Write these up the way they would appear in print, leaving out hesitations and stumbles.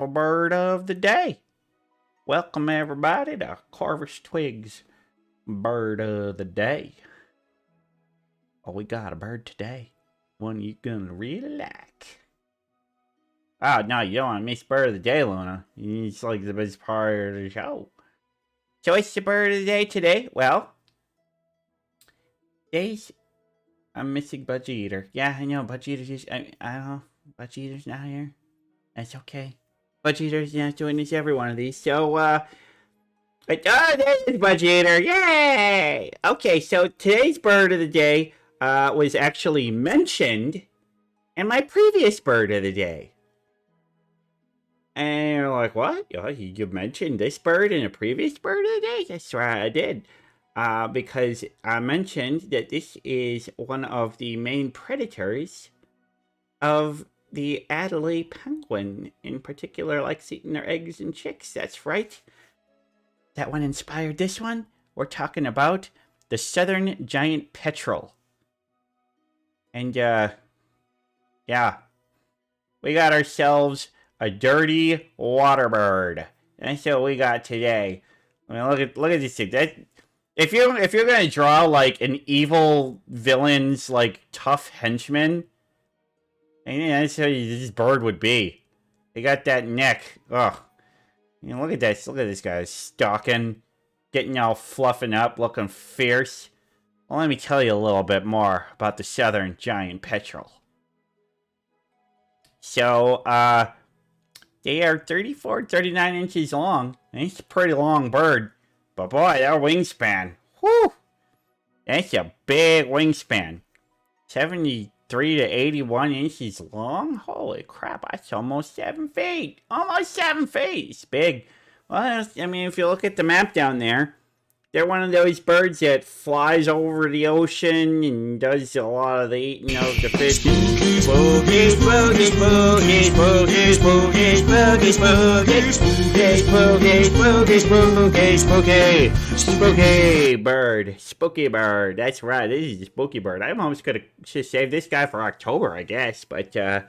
Bird of the day. Welcome everybody to Carver's Twigs Bird of the Day. Oh, we got a bird today. One you gonna really like. Oh no, you don't want to miss Bird of the Day, Luna. It's like the best part of the show. So what's the bird of the day today? Well, today's I'm missing Budgie Eater. Yeah, I know Budgie Eater's just I don't know. Budgie Eater's not here. That's okay. Budgie Eater's not doing this every one of these. So this is Budgie Eater. Yay! Okay, so today's bird of the day was actually mentioned in my previous bird of the day. And you're like, what? You mentioned this bird in a previous bird of the day? That's right, I did. Because I mentioned that this is one of the main predators of the Adelaide penguin. In particular, likes eating their eggs and chicks. That's right. That one inspired this one. We're talking about the southern giant petrel. And, yeah. We got ourselves a dirty water bird. That's what we got today. I mean, look at this thing. If you're gonna draw like an evil villain's like tough henchman, and that's how this bird would be. They got that neck. Ugh. You know, look at this. Look at this guy stalking, getting all fluffing up, looking fierce. Well, let me tell you a little bit more about the southern giant petrel. So, they are 34, 39 inches long. And it's a pretty long bird. But boy, their wingspan. Whew! That's a big wingspan. 73 to 81 inches long? Holy crap, that's almost 7 feet. Almost 7 feet. It's big. Well, I mean, if you look at the map down there, they're one of those birds that flies over the ocean and does a lot of the eating of the fish. Spooky, spooky, spooky, spooky, spooky, spooky, spooky, spooky, spooky, spooky, spooky, spooky bird. Spooky bird. That's right. This is the spooky bird. I almost could have saved this guy for October, I guess, but as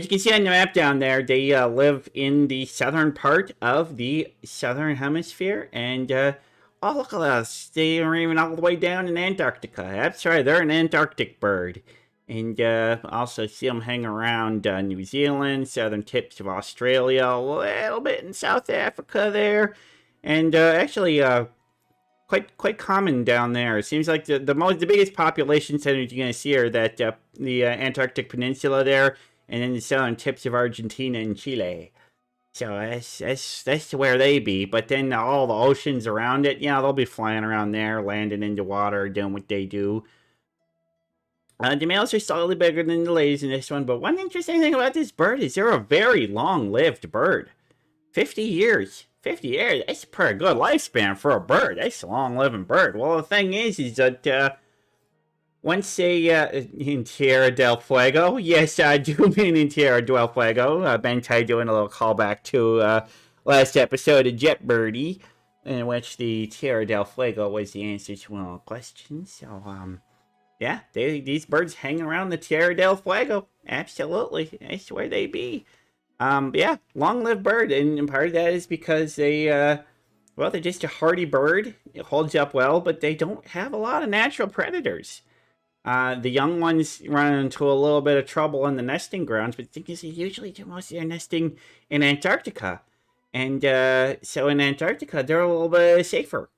you can see on the map down there, they live in the southern part of the southern hemisphere. And, oh, look at us. They are even all the way down in Antarctica. That's right, they're an Antarctic bird. And also see them hang around New Zealand, southern tips of Australia, a little bit in South Africa there. And actually, quite common down there. It seems like the biggest population centers you're going to see are that the Antarctic Peninsula there, and then the southern tips of Argentina and Chile. So that's where they be. But then all the oceans around it, they'll be flying around there, landing into water, doing what they do. The males are slightly bigger than the ladies in this one, but one interesting thing about this bird is they're a very long-lived bird. 50 years. 50 years, that's a pretty good lifespan for a bird. That's a long-living bird. Well, the thing is that once in Tierra del Fuego, yes, I do mean in Tierra del Fuego. Bentai doing a little callback to last episode of Jet Birdie, in which the Tierra del Fuego was the answer to one of the questions. So, yeah, these birds hang around the Tierra del Fuego. Absolutely, that's where they be. Yeah, long-lived bird, and part of that is because they're just a hardy bird. It holds up well, but they don't have a lot of natural predators. The young ones run into a little bit of trouble in the nesting grounds, but the thing is they usually do most of their nesting in Antarctica. And so in Antarctica, they're a little bit safer.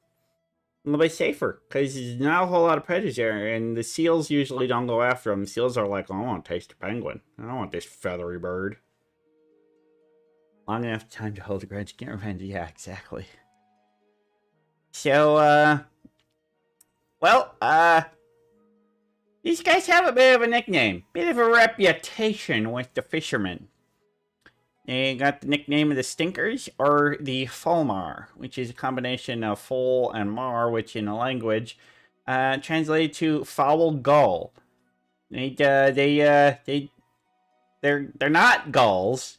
Because there's not a whole lot of predators there, and the seals usually don't go after them. Seals are like, oh, I want to taste a penguin. I don't want this feathery bird. Long enough time to hold a grudge, get revenge. Yeah, exactly. So, these guys have a bit of a nickname, bit of a reputation with the fishermen. They got the nickname of the Stinkers, or the Fulmar, which is a combination of foal and mar, which in the language translated to foul gull. They're not gulls.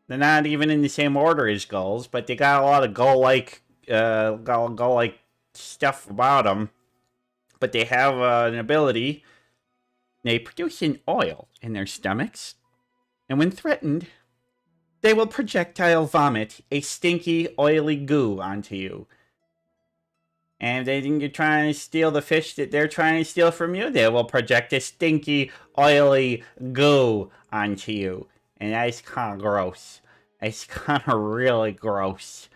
They're not even in the same order as gulls, but they got a lot of gull-like stuff about them. But they have an ability. They produce an oil in their stomachs, and when threatened, They will projectile vomit a stinky, oily goo onto you. And if they think you're trying to steal the fish that they're trying to steal from you, they will project a stinky, oily goo onto you. And that's kind of gross. It's kind of really gross.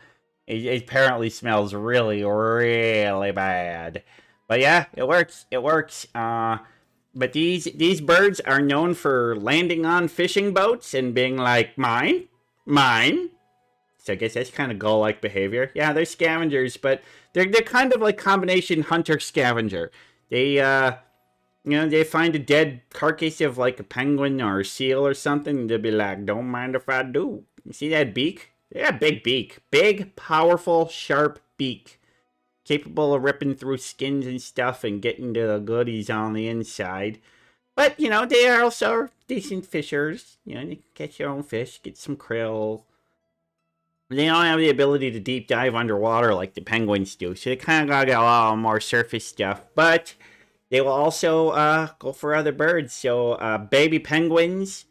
It apparently smells really, really bad. But yeah, it works. It works. But these birds are known for landing on fishing boats and being like, mine, mine. So I guess that's kind of gull-like behavior. Yeah, they're scavengers, but they're kind of like combination hunter-scavenger. They they find a dead carcass of like a penguin or a seal or something, and they'll be like, don't mind if I do. You see that beak? Yeah, big beak. Big, powerful, sharp beak. Capable of ripping through skins and stuff and getting to the goodies on the inside. But, they are also decent fishers. They can catch their own fish, get some krill. They don't have the ability to deep dive underwater like the penguins do, so they kind of gotta get a lot more surface stuff. But they will also go for other birds. So baby penguins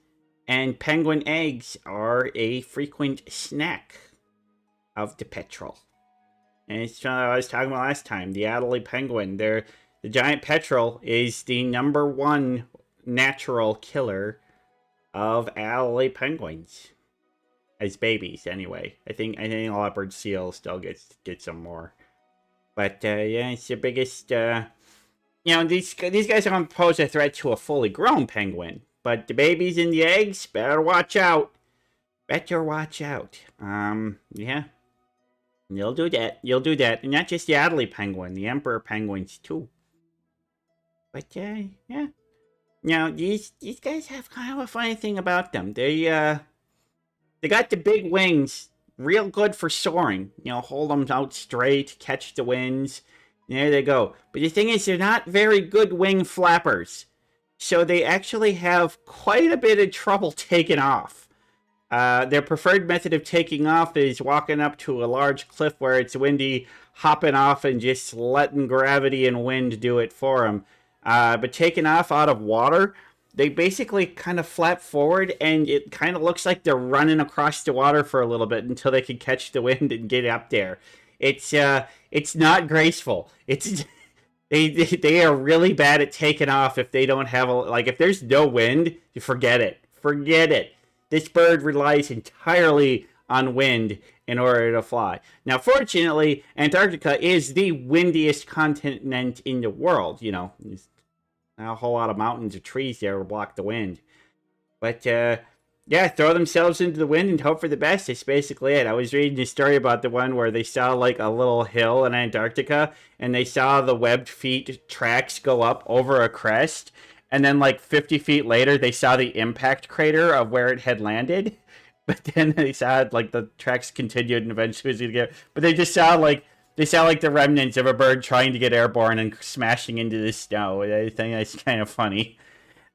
and penguin eggs are a frequent snack of the petrel. And it's what I was talking about last time. The Adelaide penguin. The giant petrel is the #1 natural killer of Adelaide penguins. As babies, anyway. I think leopard seal still gets some more. But yeah, it's the biggest. These guys don't pose a threat to a fully grown penguin, but the babies and the eggs better watch out. Better watch out. Yeah, you'll do that. You'll do that, and not just the Adelaide penguin, the emperor penguins too. But yeah. These guys have kind of a funny thing about them. They got the big wings, real good for soaring. Hold them out straight, catch the winds. There they go. But the thing is, they're not very good wing flappers. So they actually have quite a bit of trouble taking off. Their preferred method of taking off is walking up to a large cliff where it's windy, hopping off and just letting gravity and wind do it for them. But taking off out of water, they basically kind of flap forward, and it kind of looks like they're running across the water for a little bit until they can catch the wind and get up there. It's not graceful. It's they are really bad at taking off if they don't have if there's no wind, you forget it. Forget it. This bird relies entirely on wind in order to fly. Now, fortunately, Antarctica is the windiest continent in the world. There's not a whole lot of mountains or trees there to block the wind. But, yeah, throw themselves into the wind and hope for the best. It's basically it. I was reading a story about the one where they saw, a little hill in Antarctica, and they saw the webbed feet tracks go up over a crest, and then, 50 feet later, they saw the impact crater of where it had landed. But then they saw, the tracks continued, and eventually it was going to get... But they just saw, They sound like the remnants of a bird trying to get airborne and smashing into the snow. I think that's kind of funny.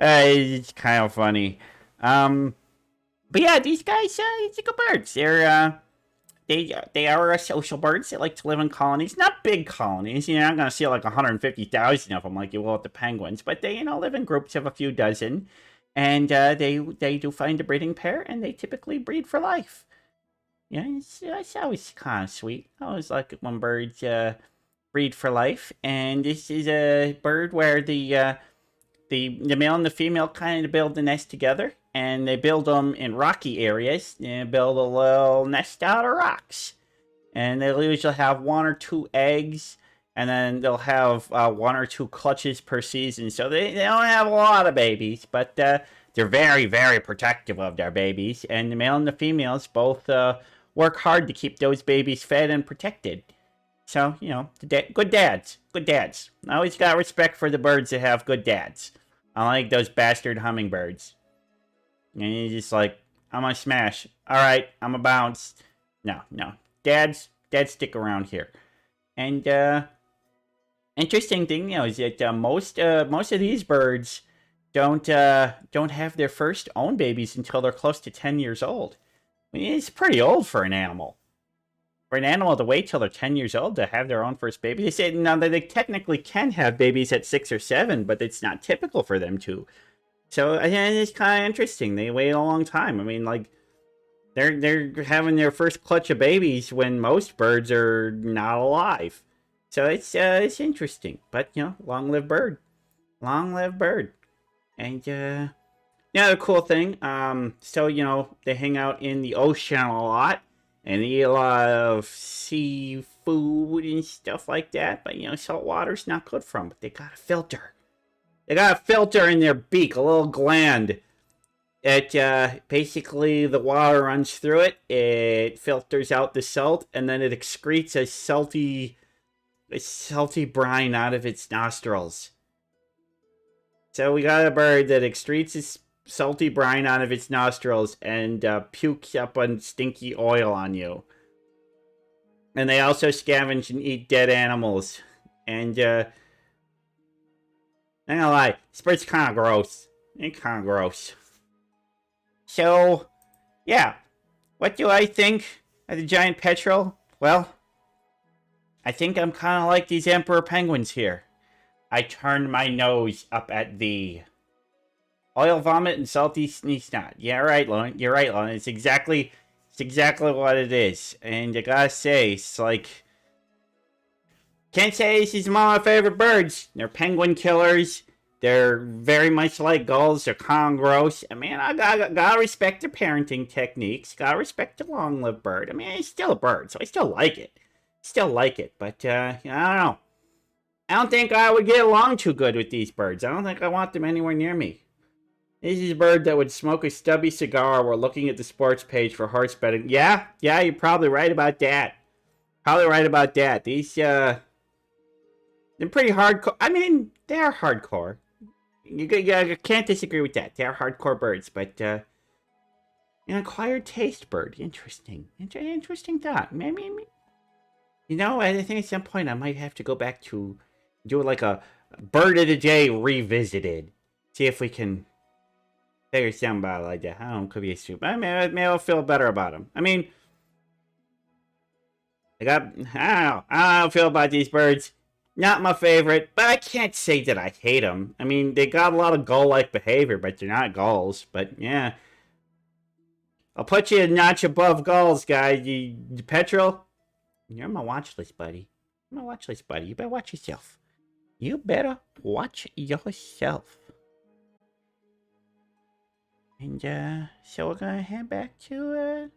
It's kind of funny. But yeah, these guys, these are good birds. They are social birds. They like to live in colonies, not big colonies. You're not gonna see 150,000 of them like you will with the penguins, but they live in groups of a few dozen, and they do find a breeding pair, and they typically breed for life. Yeah, it's always kind of sweet. I always like it when birds breed for life. And this is a bird where the male and the female kind of build the nest together, and they build them in rocky areas. They build a little nest out of rocks, and they'll usually have 1 or 2 eggs, and then they'll have 1 or 2 clutches per season. So they don't have a lot of babies, but they're very, very protective of their babies. And the male and the females both work hard to keep those babies fed and protected. So, good dads. Good dads. I always got respect for the birds that have good dads. Unlike those bastard hummingbirds. And you're just like, I'm gonna smash. Alright, I'm gonna bounce. No. Dads stick around here. And, interesting thing, is that most of these birds don't have their first own babies until they're close to 10 years old. I mean, it's pretty old for an animal. For an animal to wait till they're 10 years old to have their own first baby. They say now that they technically can have babies at 6 or 7, but it's not typical for them to. So, it's kind of interesting. They wait a long time. I mean, they're having their first clutch of babies when most birds are not alive. So it's interesting. But long live bird, long live bird, and yeah, the cool thing. So they hang out in the ocean a lot and eat a lot of seafood and stuff like that. But salt water's not good for them. But they got a filter. They got a filter in their beak, a little gland. It basically the water runs through it. It filters out the salt, and then it excretes a salty brine out of its nostrils. So we got a bird that excretes its salty brine out of its nostrils and pukes up on stinky oil on you. And they also scavenge and eat dead animals. And I'm not gonna lie, this bird's kind of gross. It's kind of gross. So, yeah. What do I think of the giant petrel? Well, I think I'm kind of like these emperor penguins here. I turned my nose up at thee. Oil vomit and salty sneeze snot. Yeah, right, Lon. You're right, Lon. It's exactly what it is. And I gotta say, it's like, can't say this is one of my favorite birds. They're penguin killers. They're very much like gulls. They're kind of gross. I mean, I gotta respect their parenting techniques. Gotta respect the long-lived bird. I mean, it's still a bird, so I still like it. But I don't know. I don't think I would get along too good with these birds. I don't think I want them anywhere near me. This is a bird that would smoke a stubby cigar while looking at the sports page for horse betting. Yeah, you're probably right about that. These, they're pretty hardcore. I mean, they are hardcore. You can't disagree with that. They are hardcore birds, but, an acquired taste bird. Interesting thought. Maybe, I think at some point I might have to go back to do like a bird of the day revisited. See if we can figure something out like that. I don't know, could be a soup. Maybe I'll feel better about them. I mean, I don't know how I feel about these birds. Not my favorite, but I can't say that I hate them. I mean, they got a lot of gull-like behavior, but they're not gulls. But yeah, I'll put you a notch above gulls, guys. You Petrel, you're on my watch list, buddy. You better watch yourself. And so we're gonna head back to